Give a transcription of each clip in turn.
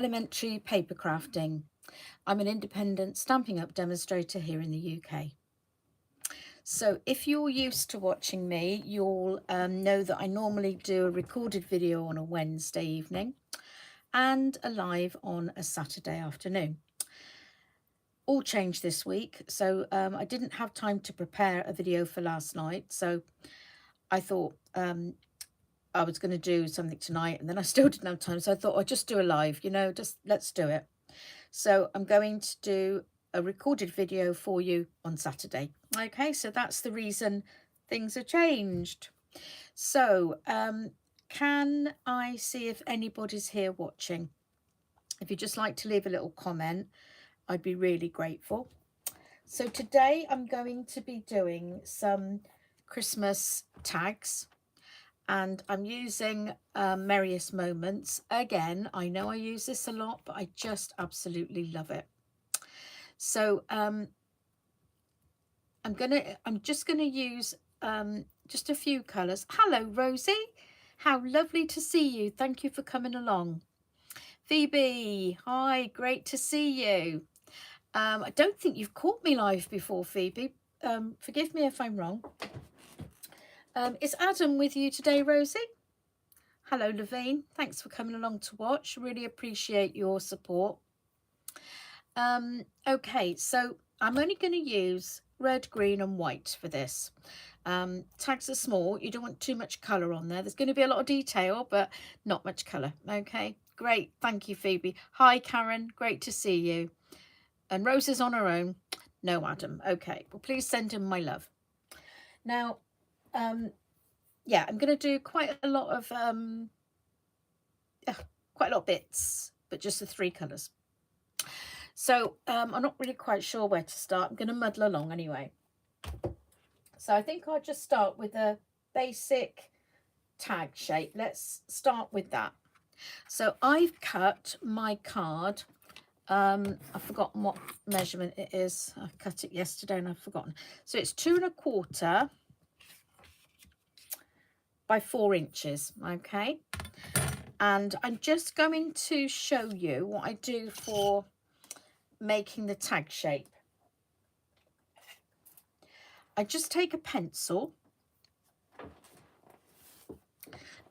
Ellymentry Papercrafting. I'm an independent Stampin' Up demonstrator here in the UK. So if you're used to watching me, you'll know that I normally do a recorded video on a Wednesday evening and a live on a Saturday afternoon. All changed this week, so I didn't have time to prepare a video for last night, so I thought I was going to do something tonight, and then I still didn't have time, so I thought I'd just do a live, just let's do it. So I'm going to do a recorded video for you on Saturday. Okay, so that's the reason things have changed. So can I see if anybody's here watching? If you'd just like to leave a little comment, I'd be really grateful. So today I'm going to be doing some Christmas tags, and I'm using Merriest Moments. Again, I know I use this a lot, but I just absolutely love it. So I'm just gonna use just a few colours. Hello, Rosie. How lovely to see you. Thank you for coming along. Phoebe, hi, great to see you. I don't think you've caught me live before, Phoebe. Forgive me if I'm wrong. Is Adam with you today, Rosie? Hello, Levine. Thanks for coming along to watch. Really appreciate your support. Okay, so I'm only going to use red, green and white for this. Tags are small. You don't want too much colour on there. There's going to be a lot of detail, but not much colour. Okay, great. Thank you, Phoebe. Hi, Karen. Great to see you. And Rose is on her own. No, Adam. Okay, well, please send him my love. Now, yeah, I'm going to do quite a lot of bits, but just the three colours. So I'm not really quite sure where to start. I'm going to muddle along anyway. So I think I'll just start with a basic tag shape. Let's start with that. So I've cut my card. I've forgotten what measurement it is. I cut it yesterday and I've forgotten. So it's 2 1/4 by 4 inches. Okay. And I'm just going to show you what I do for making the tag shape. I just take a pencil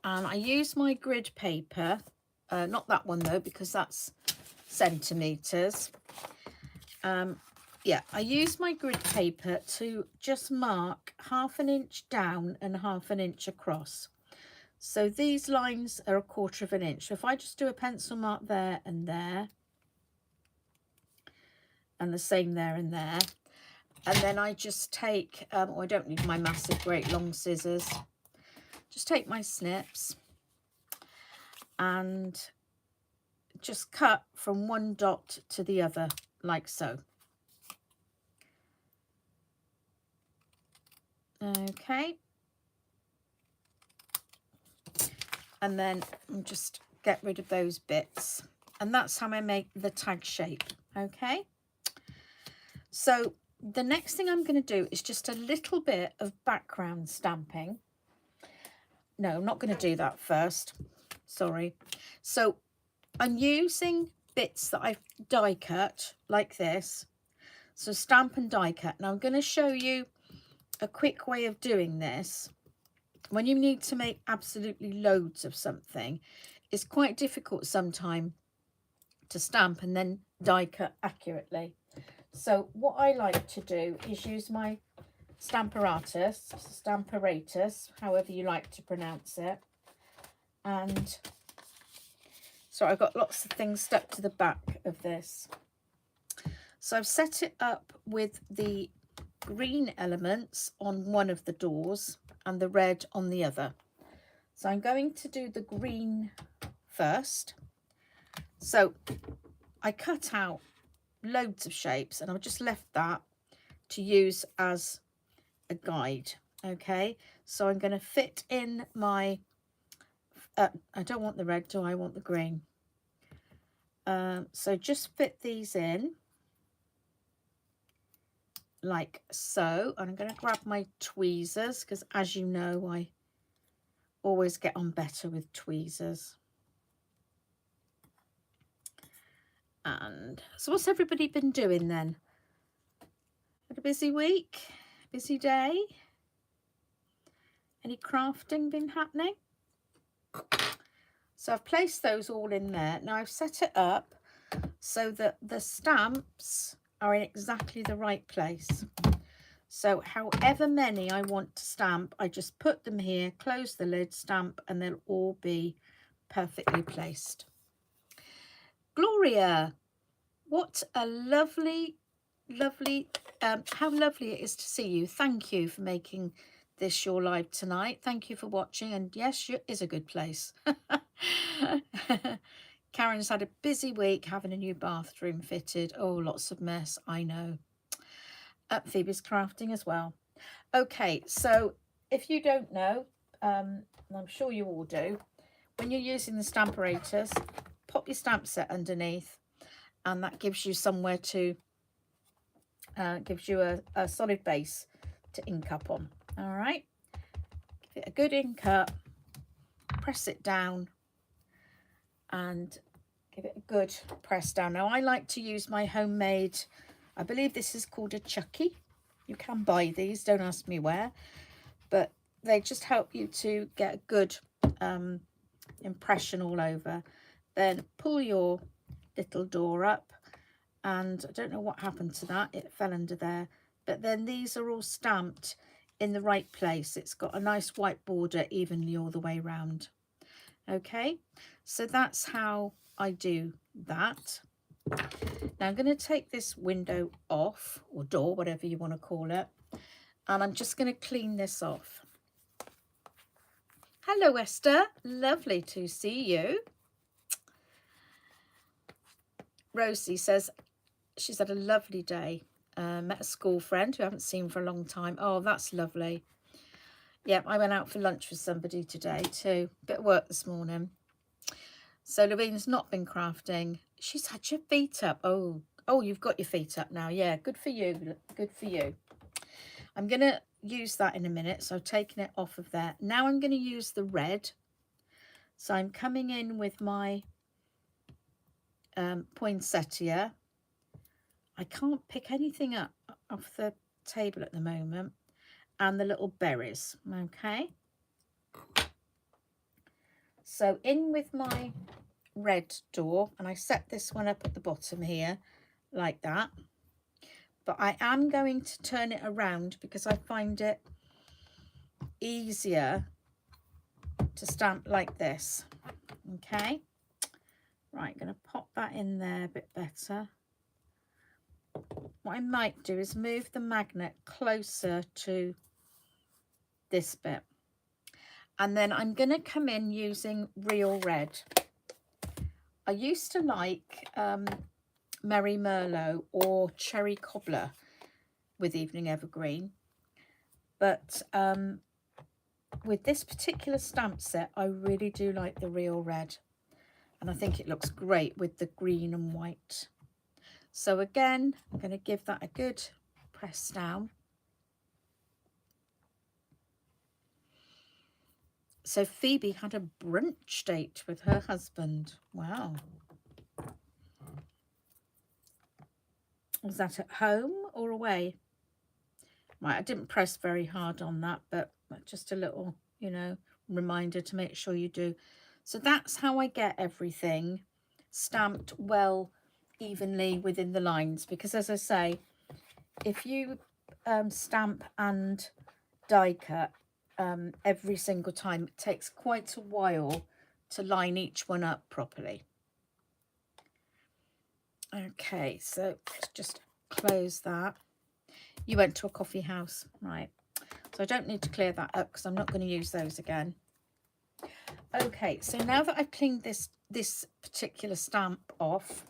and I use my grid paper, not that one though, because that's centimetres. Yeah, I use my grid paper to just mark 1/2 inch down and 1/2 inch across. So these lines are 1/4 inch. So if I just do a pencil mark there, and the same there and there, and then I just take, I don't need my massive great long scissors, just take my snips and just cut from one dot to the other like so. Okay, and then I'll just get rid of those bits, and that's how I make the tag shape. Okay, so the next thing I'm going to do is just a little bit of background stamping. No, I'm not going to do that first, sorry. So I'm using bits that I've die cut like this, so stamp and die cut. Now I'm going to show you a quick way of doing this. When you need to make absolutely loads of something, it's quite difficult sometimes to stamp and then die cut accurately. So what I like to do is use my stamparatus, however you like to pronounce it. And so I've got lots of things stuck to the back of this. So I've set it up with the green elements on one of the doors and the red on the other. So I'm going to do the green first. So I cut out loads of shapes and I've just left that to use as a guide. Okay, so I'm going to fit in my I don't want the red, do I want the green? So just fit these in like so. And I'm going to grab my tweezers because, as you know, I always get on better with tweezers. And so what's everybody been doing then? Had a busy week? Busy day? Any crafting been happening? So I've placed those all in there. Now I've set it up so that the stamps are in exactly the right place. So however many I want to stamp, I just put them here, close the lid, stamp, and they'll all be perfectly placed. Gloria, what a lovely, how lovely it is to see you. Thank you for making this your live tonight. Thank you for watching. And yes, it is a good place. Karen's had a busy week having a new bathroom fitted. Oh, lots of mess, I know. Phoebe's crafting as well. Okay, so if you don't know, and I'm sure you all do, when you're using the Stamperators, pop your stamp set underneath, and that gives you somewhere to, gives you a solid base to ink up on. All right, give it a good ink up, press it down, and give it a good press down. Now I like to use my homemade, I believe this is called a Chucky. You can buy these, don't ask me where, but they just help you to get a good impression all over. Then pull your little door up, and I don't know what happened to that, it fell under there, but then these are all stamped in the right place. It's got a nice white border evenly all the way round. Okay, so that's how I do that. Now I'm going to take this window off, or door, whatever you want to call it, and I'm just going to clean this off. Hello Esther, lovely to see you. Rosie says she's had a lovely day. Met a school friend who I haven't seen for a long time. Oh, that's lovely. Yeah, I went out for lunch with somebody today too. Bit of work this morning. So Louine's not been crafting. She's had your feet up. Oh, you've got your feet up now. Yeah, good for you. Good for you. I'm going to use that in a minute. So I've taken it off of there. Now I'm going to use the red. So I'm coming in with my poinsettia. I can't pick anything up off the table at the moment. And the little berries. Okay. So in with my red door, and I set this one up at the bottom here like that, but I am going to turn it around because I find it easier to stamp like this. Okay, right, going to pop that in there a bit better. What I might do is move the magnet closer to this bit, and then I'm going to come in using real red. I used to like Merry Merlot or Cherry Cobbler with Evening Evergreen, but with this particular stamp set I really do like the real red, and I think it looks great with the green and white. So again, I'm going to give that a good press down. So Phoebe had a brunch date with her husband. Wow. Was that at home or away? Right, I didn't press very hard on that, but just a little, you know, reminder to make sure you do. So that's how I get everything stamped well, evenly within the lines, because as I say, if you stamp and die cut every single time, it takes quite a while to line each one up properly. Okay, so let's just close that. You went to a coffee house, right? So I don't need to clear that up because I'm not going to use those again. Okay, so now that I've cleaned this particular stamp off,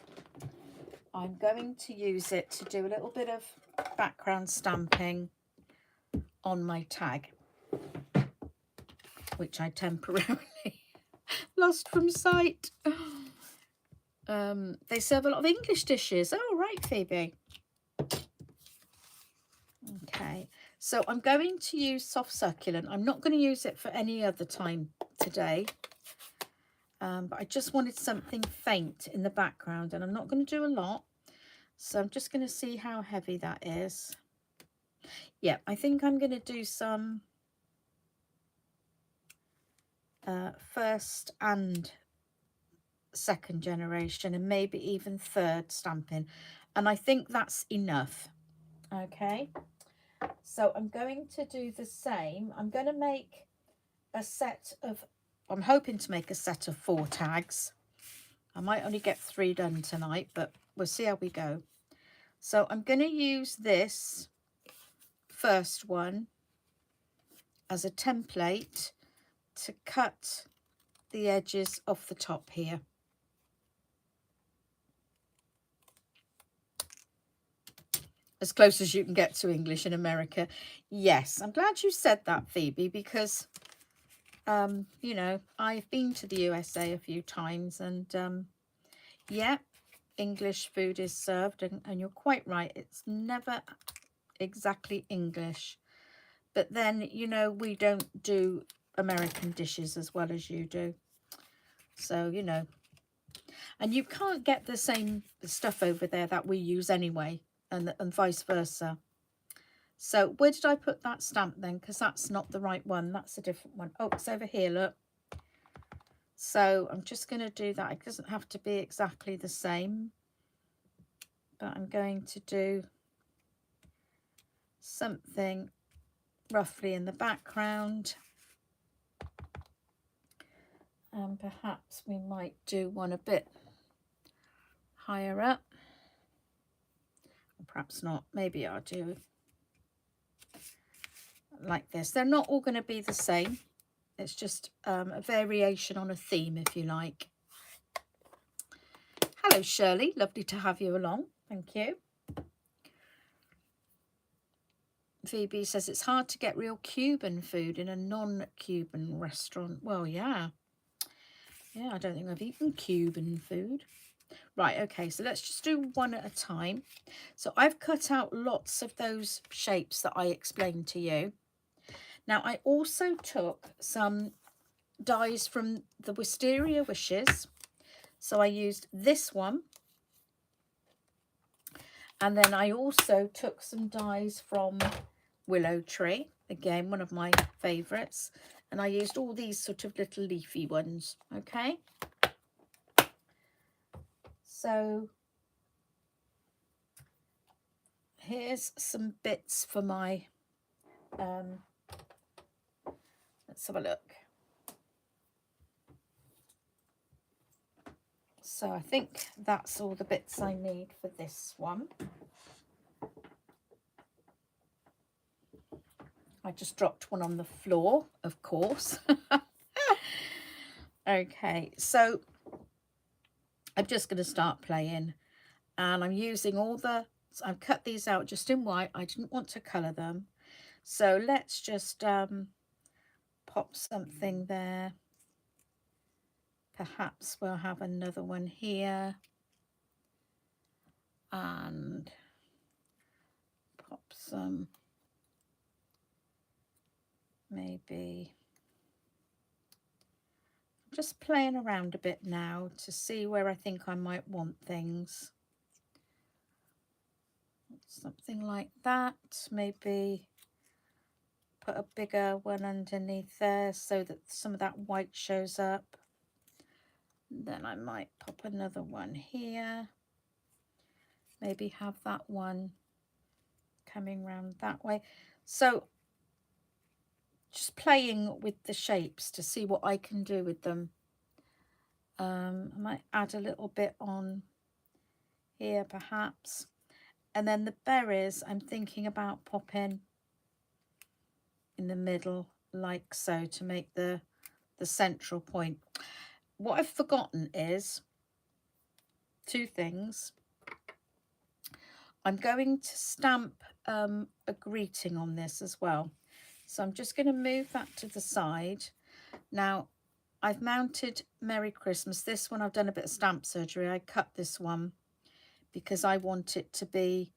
I'm going to use it to do a little bit of background stamping on my tag, which I temporarily lost from sight. They serve a lot of English dishes. Oh, right, Phoebe. Okay, so I'm going to use soft succulent. I'm not going to use it for any other time today. but I just wanted something faint in the background, and I'm not going to do a lot. So I'm just going to see how heavy that is. Yeah, I think I'm going to do some first and second generation, and maybe even third stamping. And I think that's enough. Okay, so I'm going to do the same. I'm going to make a set of, I'm hoping to make a set of 4 tags. I might only get 3 done tonight, but we'll see how we go. So I'm going to use this first one as a template to cut the edges off the top here. As close as you can get to English in America. Yes, I'm glad you said that, Phoebe, because, you know, I've been to the USA a few times, and yeah, English food is served, and you're quite right, it's never exactly English. But then, you know, we don't do American dishes as well as you do. So, you know, and you can't get the same stuff over there that we use anyway, and vice versa. So where did I put that stamp then? Because that's not the right one. That's a different one. Oh, it's over here, look. So I'm just going to do that. It doesn't have to be exactly the same, but I'm going to do something roughly in the background. And perhaps we might do one a bit higher up. Perhaps not. Maybe I'll do like this. They're not all going to be the same. It's just a variation on a theme, if you like. Hello, Shirley. Lovely to have you along. Thank you. Phoebe says it's hard to get real Cuban food in a non-Cuban restaurant. Well, yeah. Yeah, I don't think I've eaten Cuban food. Right, okay, so let's just do one at a time. So I've cut out lots of those shapes that I explained to you. Now, I also took some dies from the Wisteria Wishes. So I used this one. And then I also took some dies from Willow Tree. Again, one of my favourites. And I used all these sort of little leafy ones. Okay. So here's some bits for my, let's have a look. So I think that's all the bits I need for this one. I just dropped one on the floor, of course. Okay, so I'm just going to start playing, and I'm using all the, I've cut these out just in white. I didn't want to colour them. So let's just pop something there. Perhaps we'll have another one here. And pop some, maybe, just playing around a bit now to see where I think I might want things. Something like that. Maybe put a bigger one underneath there so that some of that white shows up. Then I might pop another one here. Maybe have that one coming round that way. So just playing with the shapes to see what I can do with them. I might add a little bit on here perhaps. And then the berries I'm thinking about popping in the middle like so to make the central point. What I've forgotten is 2 things. I'm going to stamp a greeting on this as well. So I'm just going to move that to the side. Now, I've mounted Merry Christmas. This one I've done a bit of stamp surgery. I cut this one because I want it to be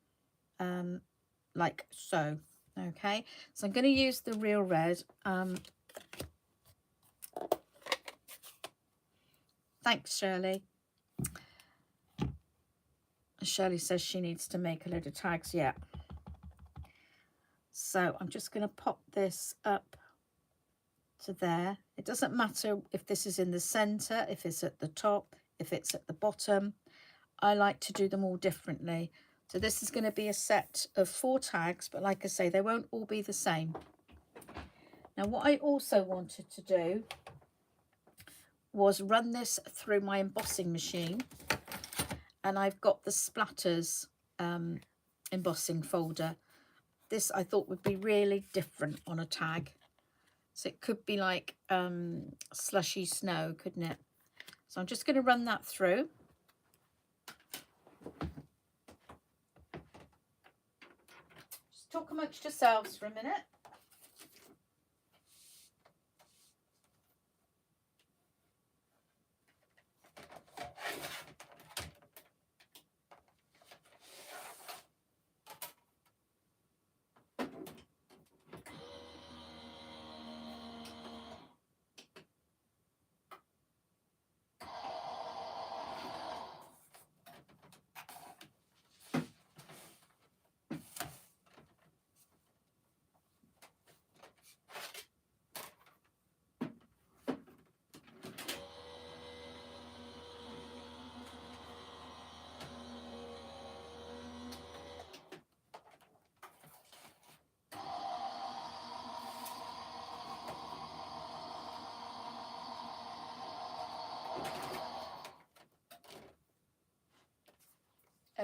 like so. Okay, so I'm going to use the real red. Thanks, Shirley. Shirley says she needs to make a load of tags. Yeah. So I'm just going to pop this up to there. It doesn't matter if this is in the center, if it's at the top, if it's at the bottom. I like to do them all differently. So this is going to be a set of 4 tags, but like I say, they won't all be the same. Now what I also wanted to do was run this through my embossing machine, and I've got the splatters embossing folder. This I thought would be really different on a tag. So it could be like slushy snow, couldn't it? So I'm just going to run that through. Just talk amongst yourselves for a minute.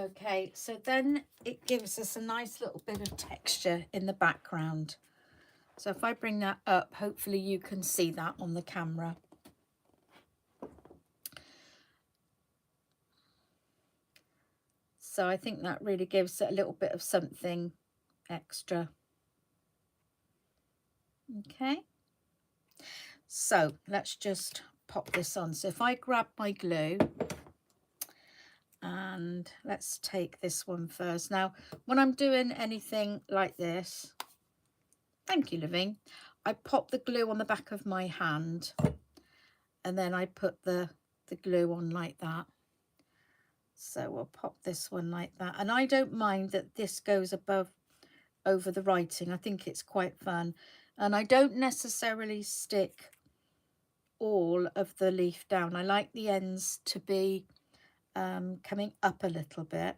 Okay, so then it gives us a nice little bit of texture in the background. So if I bring that up, hopefully you can see that on the camera. So I think that really gives it a little bit of something extra. Okay, so let's just pop this on. So if I grab my glue, and let's take this one first. Now, when I'm doing anything like this, thank you, Living, I pop the glue on the back of my hand, and then I put the glue on like that. So we'll pop this one like that. And I don't mind that this goes over the writing. I think it's quite fun. And I don't necessarily stick all of the leaf down. I like the ends to be coming up a little bit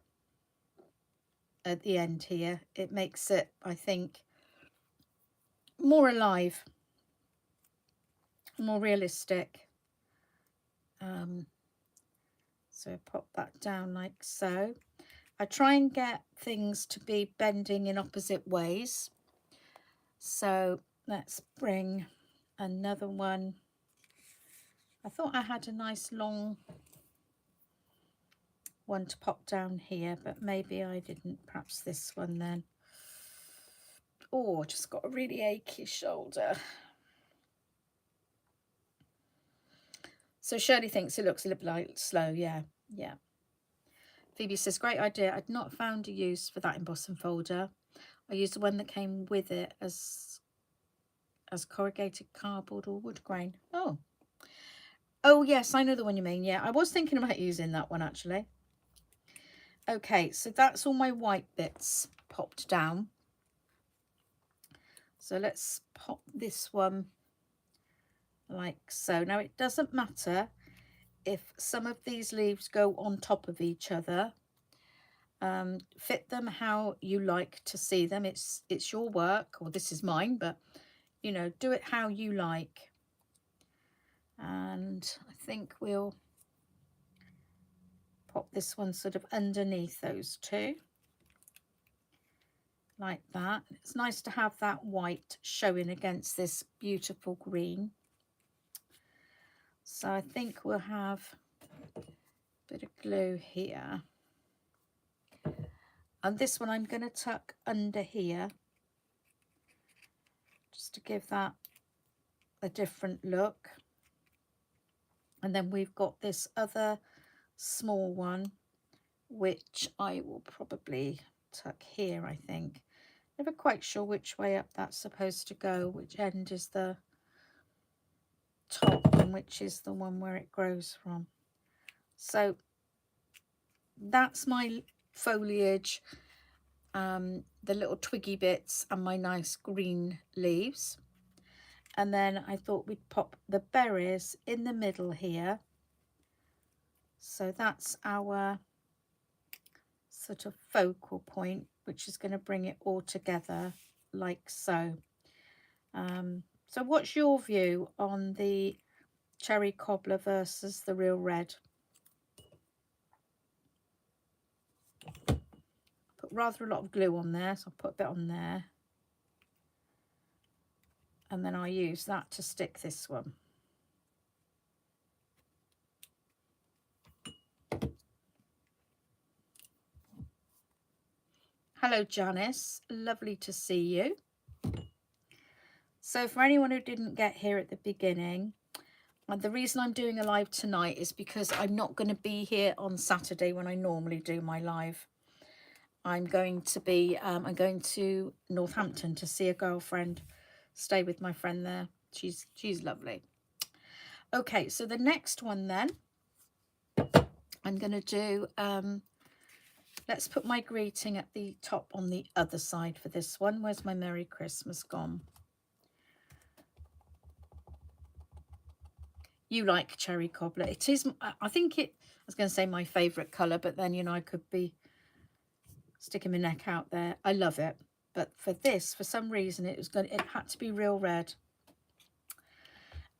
at the end here. It makes it, I think, more alive, more realistic. So pop that down like so. I try and get things to be bending in opposite ways. So let's bring another one. I thought I had a nice long one to pop down here, but maybe I didn't. Perhaps this one then. Oh, just got a really achy shoulder. So Shirley thinks it looks a little like slow. Yeah. Phoebe says, great idea. I'd not found a use for that embossing folder. I used the one that came with it as corrugated cardboard or wood grain. Oh yes, I know the one you mean. Yeah, I was thinking about using that one actually. Okay, so that's all my white bits popped down. So let's pop this one like so. Now it doesn't matter if some of these leaves go on top of each other. Fit them how you like to see them. It's your work, or this is mine, but you know, do it how you like. And I think we'll pop this one sort of underneath those two like that. It's nice to have that white showing against this beautiful green. So I think we'll have a bit of glue here, and this one I'm going to tuck under here just to give that a different look. And then we've got this other small one which I will probably tuck here. I think, never quite sure which way up that's supposed to go, which end is the top one, which is the one where it grows from. So that's my foliage, the little twiggy bits and my nice green leaves. And then I thought we'd pop the berries in the middle here. So that's our sort of focal point, which is going to bring it all together like so. So what's your view on the cherry cobbler versus the real red? Put rather a lot of glue on there, so I'll put a bit on there. And then I'll use that to stick this one. Hello Janice, lovely to see you. So for anyone who didn't get here at the beginning, the reason I'm doing a live tonight is because I'm not going to be here on Saturday when I normally do my live. I'm going to be, I'm going to Northampton to see a girlfriend, stay with my friend there. She's lovely. Okay, so the next one then, I'm going to do, let's put my greeting at the top on the other side for this one. Where's my Merry Christmas gone? You like cherry cobbler. It is, I think I was going to say my favourite colour, but then, you know, I could be sticking my neck out there. I love it. But for this, for some reason, it had to be real red.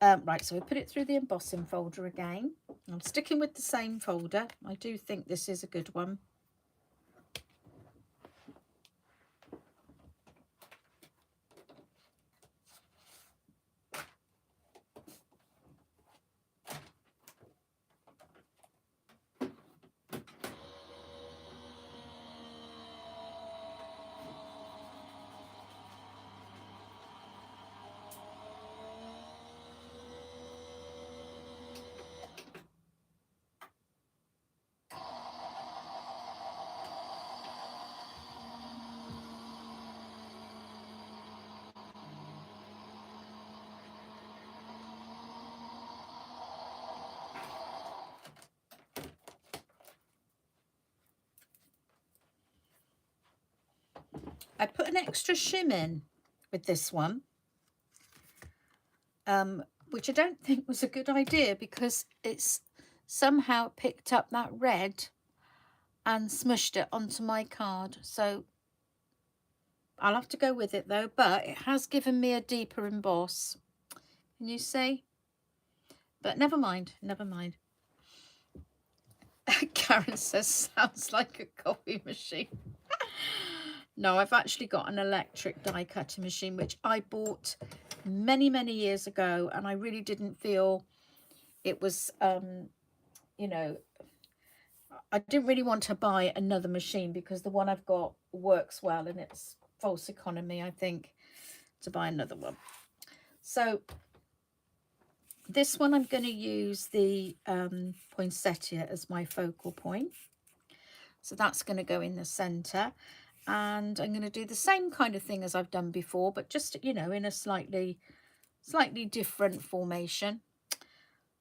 Right, so we put it through the embossing folder again. I'm sticking with the same folder. I do think this is a good one. I put an extra shim in with this one, which I don't think was a good idea because it's somehow picked up that red and smushed it onto my card. So I'll have to go with it though, but it has given me a deeper emboss. Can you see? But never mind, never mind. Karen says, sounds like a coffee machine. No, I've actually got an electric die cutting machine, which I bought many, many years ago. And I really didn't feel it was, you know, I didn't really want to buy another machine because the one I've got works well and it's false economy, I think, to buy another one. So this one, I'm going to use the poinsettia as my focal point. So that's going to go in the center. And I'm going to do the same kind of thing as I've done before, but just, you know, in a slightly different formation.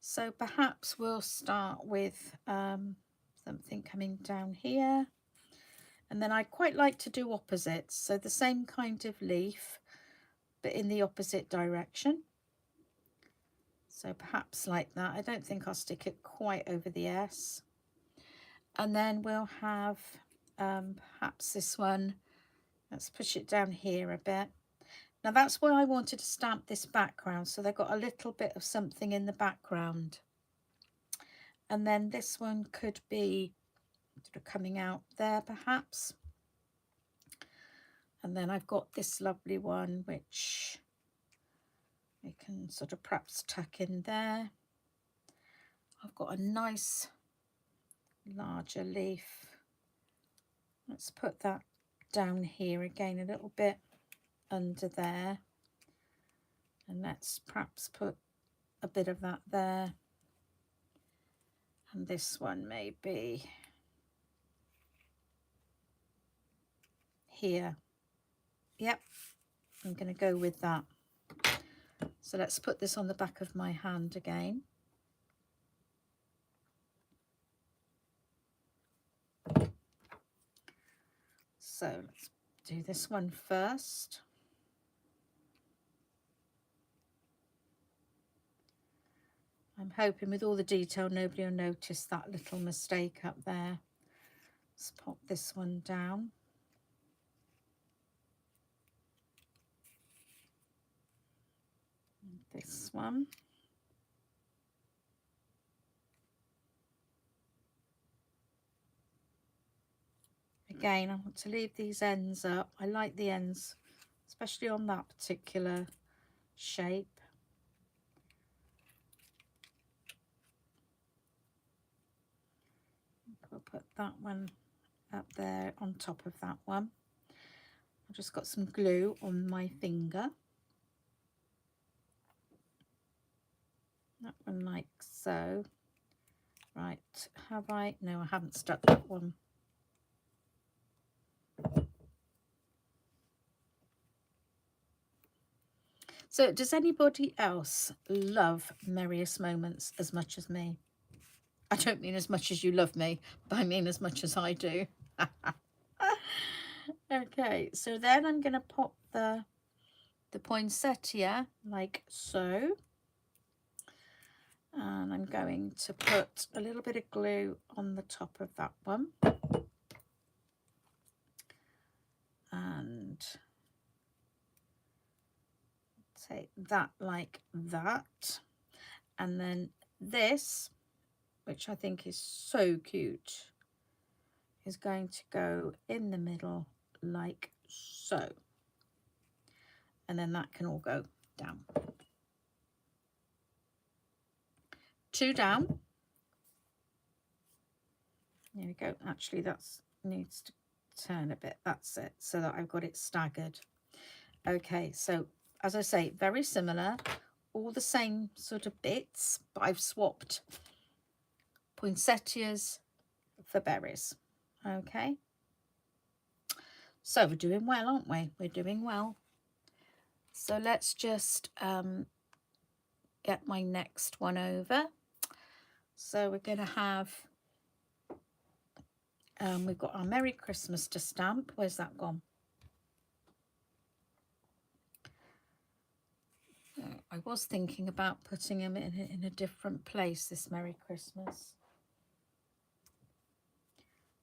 So perhaps we'll start with something coming down here. And then I quite like to do opposites. So the same kind of leaf, but in the opposite direction. So perhaps like that. I don't think I'll stick it quite over the S. And then we'll have perhaps this one. Let's push it down here a bit. Now that's where I wanted to stamp this background. So they've got a little bit of something in the background. And then this one could be sort of coming out there perhaps. And then I've got this lovely one, which we can sort of perhaps tuck in there. I've got a nice larger leaf. Let's put that down here again a little bit under there. And let's perhaps put a bit of that there. And this one maybe here. Yep, I'm going to go with that. So let's put this on the back of my hand again. So let's do this one first. I'm hoping with all the detail nobody will notice that little mistake up there. Let's pop this one down. And this one. Again, I want to leave these ends up. I like the ends, especially on that particular shape. We'll put that one up there on top of that one. I've just got some glue on my finger. That one like so. Right, have I? No, I haven't stuck that one. So does anybody else love Merriest Moments as much as me? I don't mean as much as you love me, but I mean as much as I do. Okay, so then I'm going to pop the poinsettia like so. And I'm going to put a little bit of glue on the top of that one. And take that like that. And then this, which I think is so cute, is going to go in the middle like so. And then that can all go down. 2 down. There we go. Actually, that needs to turn a bit. That's it, so that I've got it staggered. Okay, so as I say, very similar, all the same sort of bits, but I've swapped poinsettias for berries. Okay, so we're doing well, aren't we? We're doing well. So let's just get my next one over. So we're going to have, we've got our Merry Christmas to stamp. Where's that gone? I was thinking about putting him in a different place this Merry Christmas.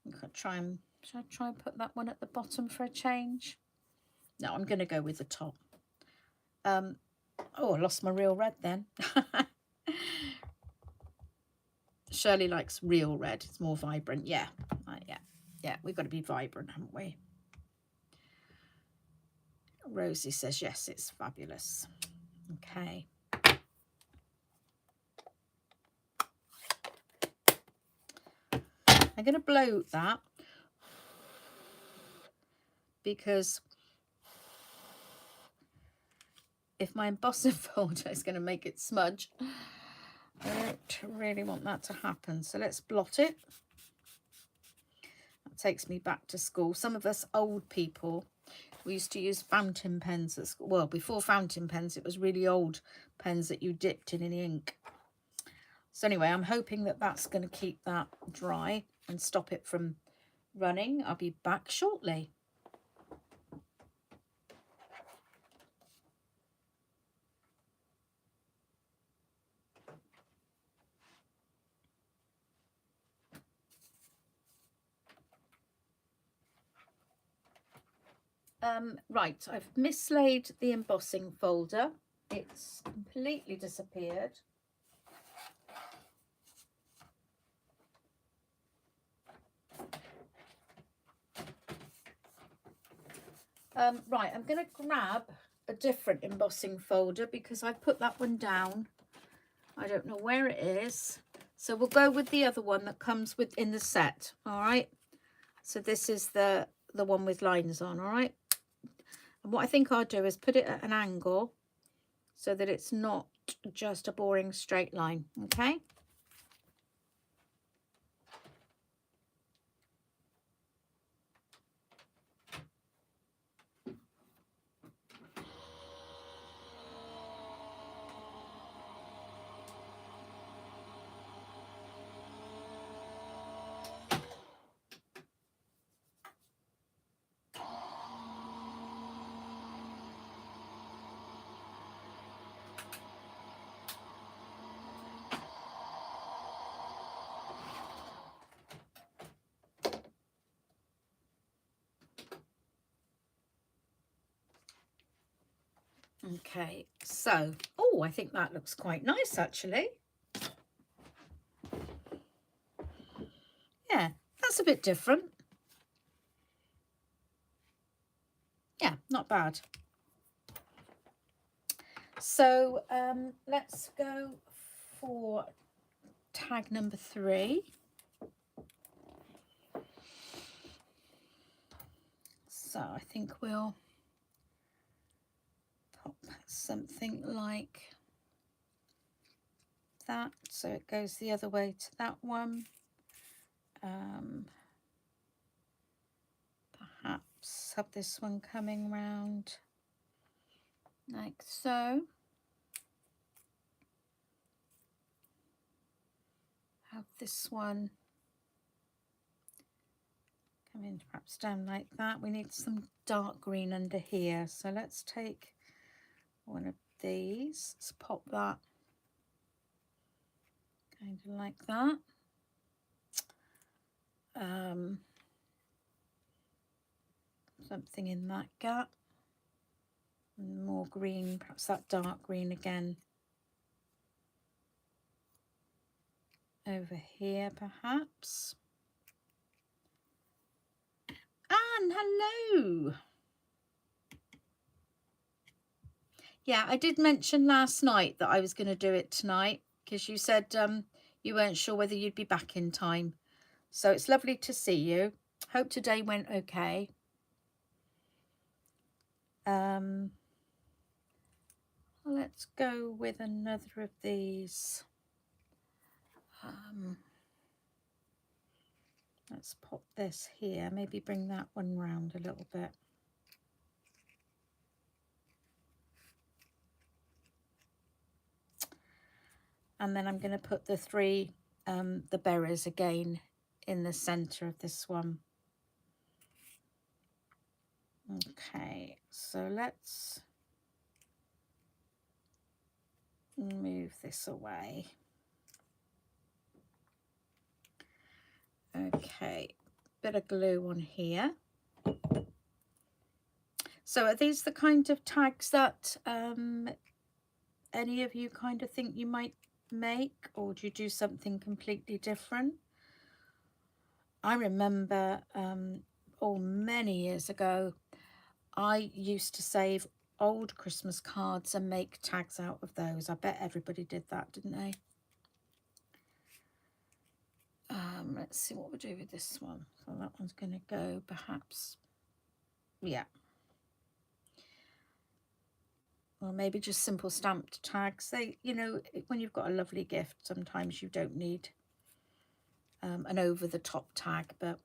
Should I try and put that one at the bottom for a change? No, I'm going to go with the top. Oh, I lost my real red then. Shirley likes real red. It's more vibrant. Yeah, yeah. We've got to be vibrant, haven't we? Rosie says yes, it's fabulous. Okay. I'm going to blow that because if my embossing folder is going to make it smudge, I don't really want that to happen. So let's blot it. That takes me back to school. Some of us old people, we used to use fountain pens at school. Well, before fountain pens, it was really old pens that you dipped in the ink. So anyway, I'm hoping that that's going to keep that dry and stop it from running. I'll be back shortly. Right, I've mislaid the embossing folder. It's completely disappeared. Right, I'm going to grab a different embossing folder because I put that one down. I don't know where it is. So we'll go with the other one that comes within the set. All right. So this is the one with lines on. All right. And what I think I'll do is put it at an angle so that it's not just a boring straight line. Okay. Okay, so, oh, I think that looks quite nice actually. Yeah, that's a bit different. Yeah, not bad. So let's go for tag number 3. So I think we'll pop something like that, so it goes the other way to that one. Perhaps have this one coming round like so. Have this one coming perhaps down like that. We need some dark green under here, so let's take one of these. Let's pop that kind of like that. Something in that gap. And more green, perhaps that dark green again over here perhaps. Anne, hello. Yeah, I did mention last night that I was going to do it tonight because you said you weren't sure whether you'd be back in time. So it's lovely to see you. Hope today went okay. Let's go with another of these. Let's pop this here, maybe bring that one round a little bit. And then I'm going to put the 3, the berries again in the center of this one. Okay, so let's move this away. Okay, bit of glue on here. So are these the kind of tags that any of you kind of think you might make, or do you do something completely different? I remember many years ago I used to save old Christmas cards and make tags out of those. I bet everybody did that, didn't they? Let's see what we'll do with this one. So that one's going to go perhaps, yeah. Or maybe just simple stamped tags. They, you know, when you've got a lovely gift, sometimes you don't need an over-the-top tag. But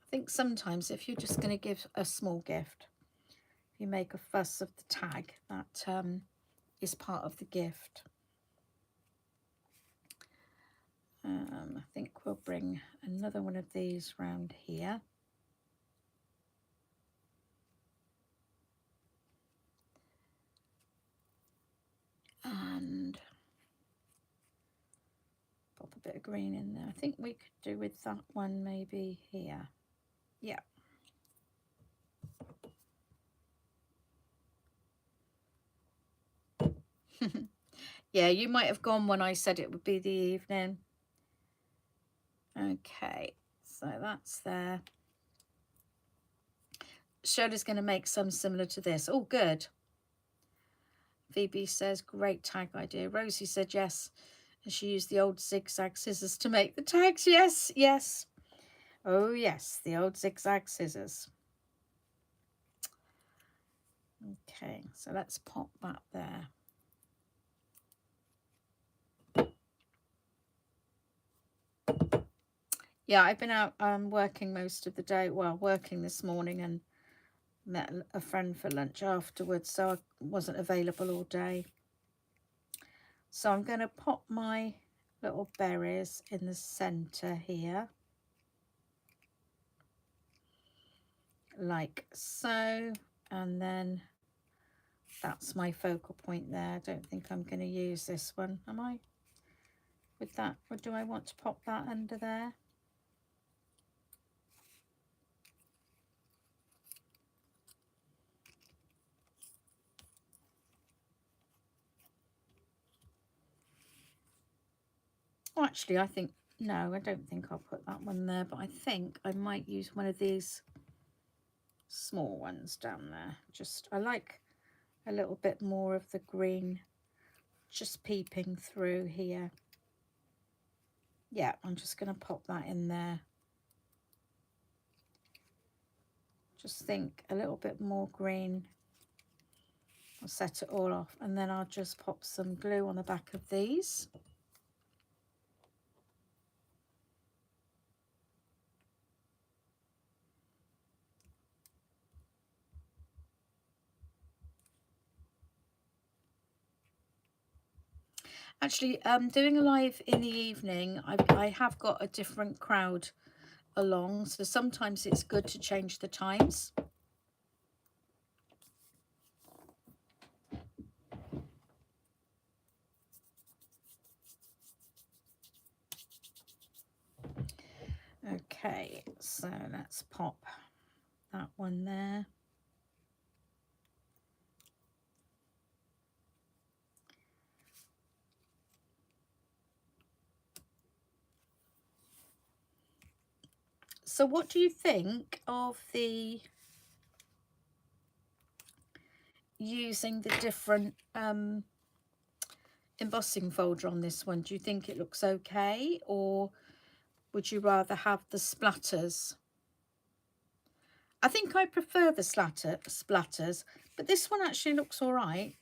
I think sometimes if you're just going to give a small gift, if you make a fuss of the tag, that is part of the gift. I think we'll bring another one of these round here. And pop a bit of green in there. I think we could do with that one maybe here. Yeah. Yeah, you might have gone when I said it would be the evening. Okay, so that's there. Shirley's going to make some similar to this. Oh, good. Phoebe says, great tag idea. Rosie said yes. And she used the old zigzag scissors to make the tags. Yes, yes. Oh, yes, the old zigzag scissors. Okay, so let's pop that there. Yeah, I've been out working most of the day. Well, working this morning and met a friend for lunch afterwards, so I wasn't available all day. So I'm going to pop my little berries in the center here, like so, and then that's my focal point there. I don't think I'm going to use this one, am I? With that, or do I want to pop that under there? Oh, actually, I think, no, I don't think I'll put that one there, but I think I might use one of these small ones down there. Just, I like a little bit more of the green just peeping through here. Yeah, I'm just going to pop that in there. Just think a little bit more green. I'll set it all off, and then I'll just pop some glue on the back of these. Actually, doing a live in the evening, I have got a different crowd along, so sometimes it's good to change the times. Okay, so let's pop that one there. So what do you think of the using the different embossing folder on this one? Do you think it looks okay, or would you rather have the splatters? I think I prefer the splatters, but this one actually looks all right.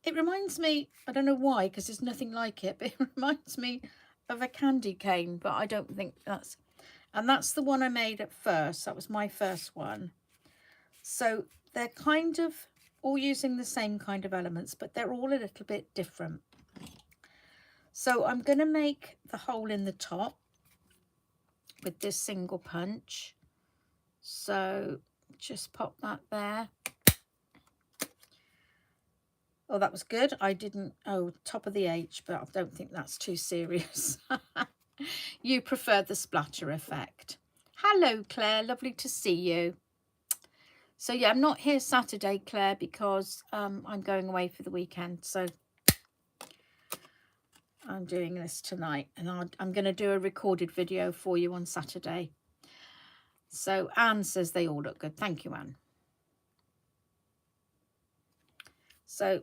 It reminds me, I don't know why, because there's nothing like it, but it reminds me of a candy cane, but I don't think that's, and that's the one I made at first. That was my first one. So they're kind of all using the same kind of elements, but they're all a little bit different. So I'm going to make the hole in the top with this single punch. So just pop that there. Oh, that was good. I didn't, oh, top of the H, but I don't think that's too serious. You prefer the splatter effect. Hello, Claire. Lovely to see you. So, yeah, I'm not here Saturday, Claire, because I'm going away for the weekend. So I'm doing this tonight, and I'm going to do a recorded video for you on Saturday. So Anne says they all look good. Thank you, Anne. So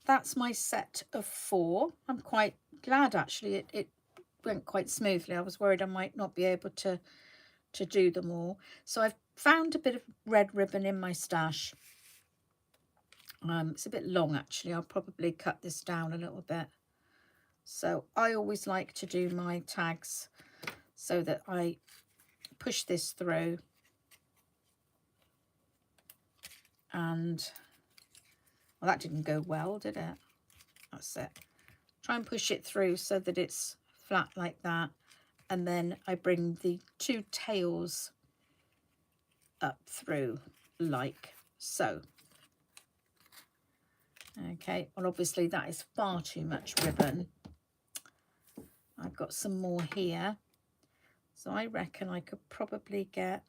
that's my set of 4. I'm quite glad, actually. It went quite smoothly. I was worried I might not be able to do them all. So I've found a bit of red ribbon in my stash. It's a bit long, actually. I'll probably cut this down a little bit. So I always like to do my tags so that I push this through, and well, that didn't go well, did it? That's it. Try and push it through so that it's flat like that, and then I bring the 2 tails up through like so. Okay, well, obviously that is far too much ribbon. I've got some more here, so I reckon I could probably get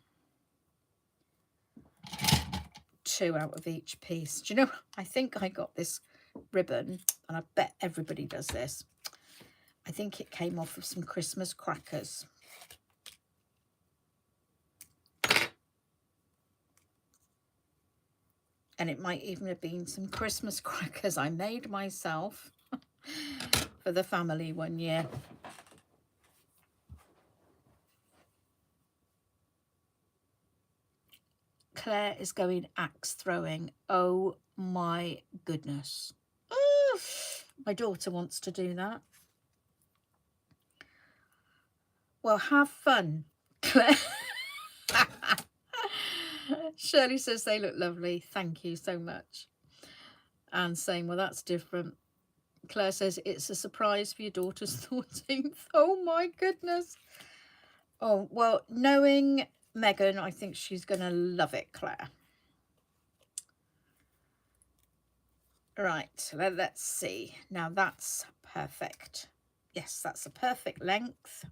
2 out of each piece. Do you know, I think I got this ribbon, and I bet everybody does this. I think it came off of some Christmas crackers. And it might even have been some Christmas crackers I made myself for the family one year. Claire is going axe throwing. Oh my goodness. Oh, my daughter wants to do that. Well, have fun, Claire. Shirley says they look lovely. Thank you so much. And saying, well, that's different. Claire says it's a surprise for your daughter's 14th. Oh my goodness. Oh, well, knowing Megan, I think she's going to love it, Claire. Right, let's see. Now that's perfect. Yes, that's a perfect length.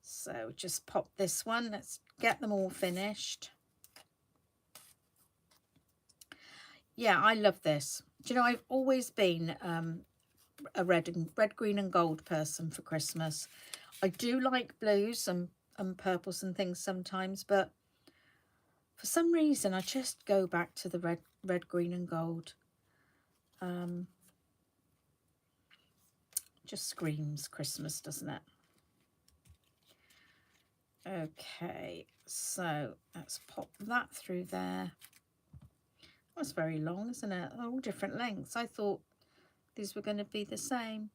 So just pop this one. Let's get them all finished. yeah, I love this. Do you know, I've always been a red, green and gold person for Christmas. I do like blues and purples and things sometimes, but for some reason I just go back to the red, green and gold. Just screams Christmas, doesn't it? Okay, so let's pop that through there. That's very long, isn't it? All different lengths. I thought these were going to be the same.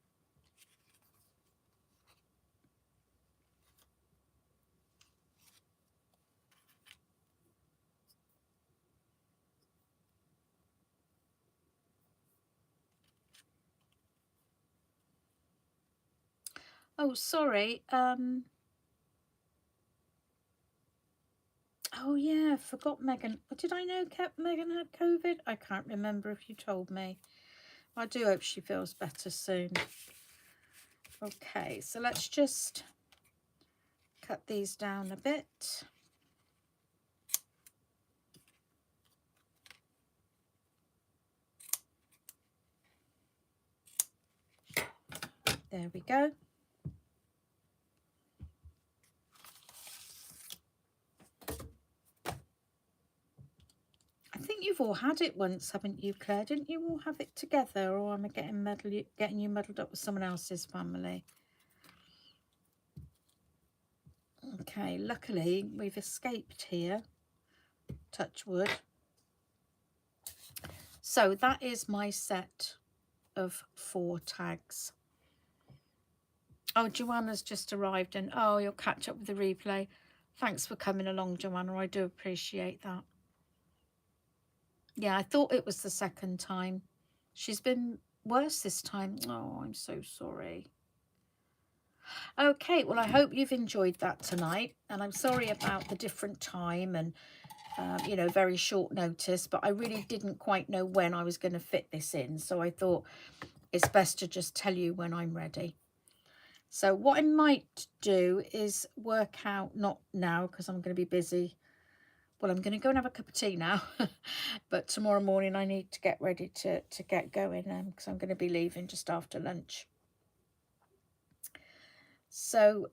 Oh, sorry. Oh yeah, forgot Megan. Did I know Megan had COVID? I can't remember if you told me. I do hope she feels better soon. Okay, so let's just cut these down a bit. There we go. I think you've all had it once, haven't you, Claire? Didn't you all have it together, or am I getting you muddled up with someone else's family? Okay, luckily we've escaped here. Touch wood. So that is my set of 4 tags. Oh, Joanna's just arrived, and oh, you'll catch up with the replay. Thanks for coming along, Joanna. I do appreciate that. Yeah, I thought it was the second time. She's been worse this time. Oh, I'm so sorry. Okay, well, I hope you've enjoyed that tonight. And I'm sorry about the different time and, you know, very short notice. But I really didn't quite know when I was going to fit this in. So I thought it's best to just tell you when I'm ready. So what I might do is work out, not now because I'm going to be busy. Well, I'm going to go and have a cup of tea now. But tomorrow morning I need to get ready to get going because I'm going to be leaving just after lunch. So,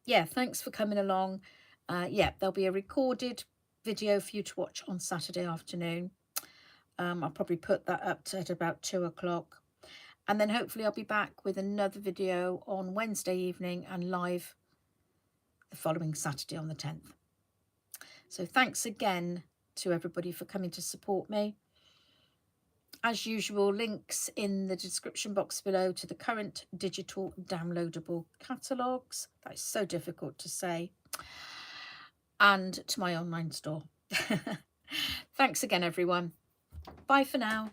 yeah, thanks for coming along. Yeah, there'll be a recorded video for you to watch on Saturday afternoon. I'll probably put that up at about 2 o'clock. And then hopefully I'll be back with another video on Wednesday evening and live the following Saturday on the 10th. So thanks again to everybody for coming to support me. As usual, links in the description box below to the current digital downloadable catalogues. That is so difficult to say. And to my online store. Thanks again, everyone. Bye for now.